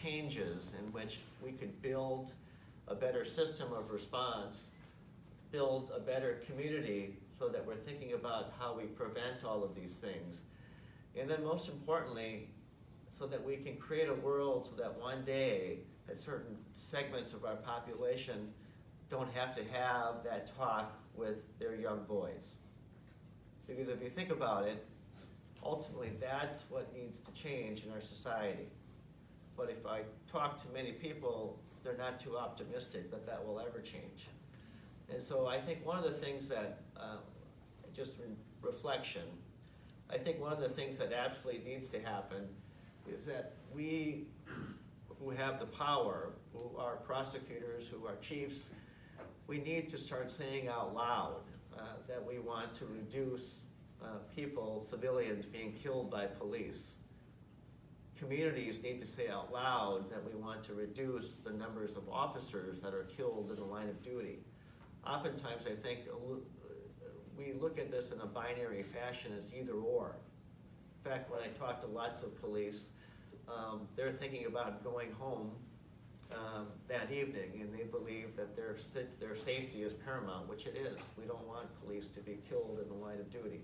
changes in which we could build a better system of response, build a better community so that we're thinking about how we prevent all of these things. And then most importantly, so that we can create a world so that one day that certain segments of our population don't have to have that talk with their young boys. Because if you think about it, ultimately that's what needs to change in our society. But if I talk to many people, they're not too optimistic that that will ever change. And so I think one of the things that, just in reflection, I think one of the things that absolutely needs to happen is that we who have the power, who are prosecutors, who are chiefs, we need to start saying out loud that we want to reduce people, civilians, being killed by police. Communities need to say out loud that we want to reduce the numbers of officers that are killed in the line of duty. Oftentimes I think we look at this in a binary fashion as either or. In fact, when I talk to lots of police, they're thinking about going home that evening, and they believe that their safety is paramount, which it is. We don't want police to be killed in the line of duty.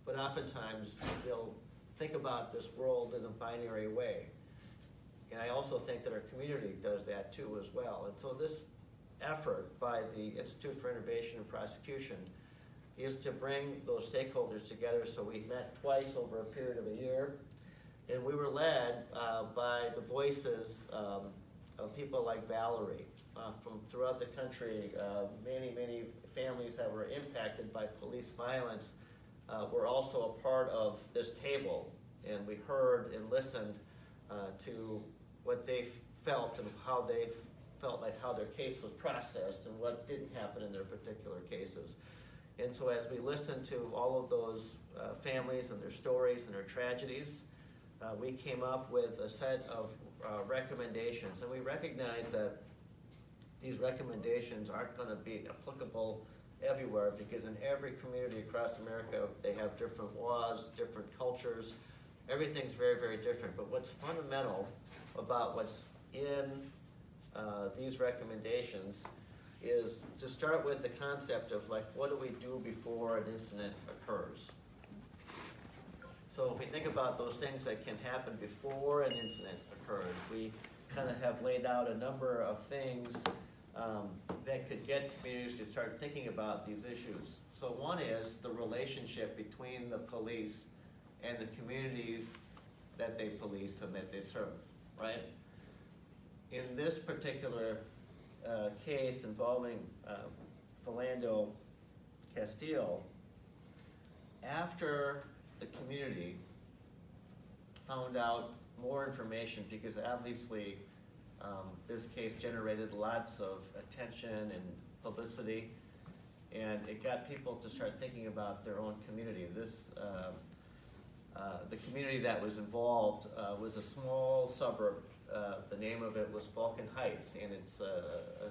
But oftentimes they'll think about this world in a binary way. And I also think that our community does that too as well. And so this effort by the Institute for Innovation and Prosecution is to bring those stakeholders together. So we met twice over a period of a year, and we were led by the voices of people like Valerie from throughout the country. Many families that were impacted by police violence were also a part of this table, and we heard and listened to what they felt and how they felt like how their case was processed and what didn't happen in their particular cases. And so as we listened to all of those families and their stories and their tragedies, we came up with a set of recommendations. And we recognize that these recommendations aren't going to be applicable everywhere, because in every community across America, they have different laws, different cultures. Everything's very different. But what's fundamental about what's in these recommendations is to start with the concept of, like, what do we do before an incident occurs? So if we think about those things that can happen before an incident occurs, we kind of have laid out a number of things that could get communities to start thinking about these issues. So one is the relationship between the police and the communities that they police and that they serve, right? In this particular case involving Philando, Castile, after the community found out more information, because obviously this case generated lots of attention and publicity, and it got people to start thinking about their own community. The community that was involved was a small suburb. The name of it was Falcon Heights, and it's a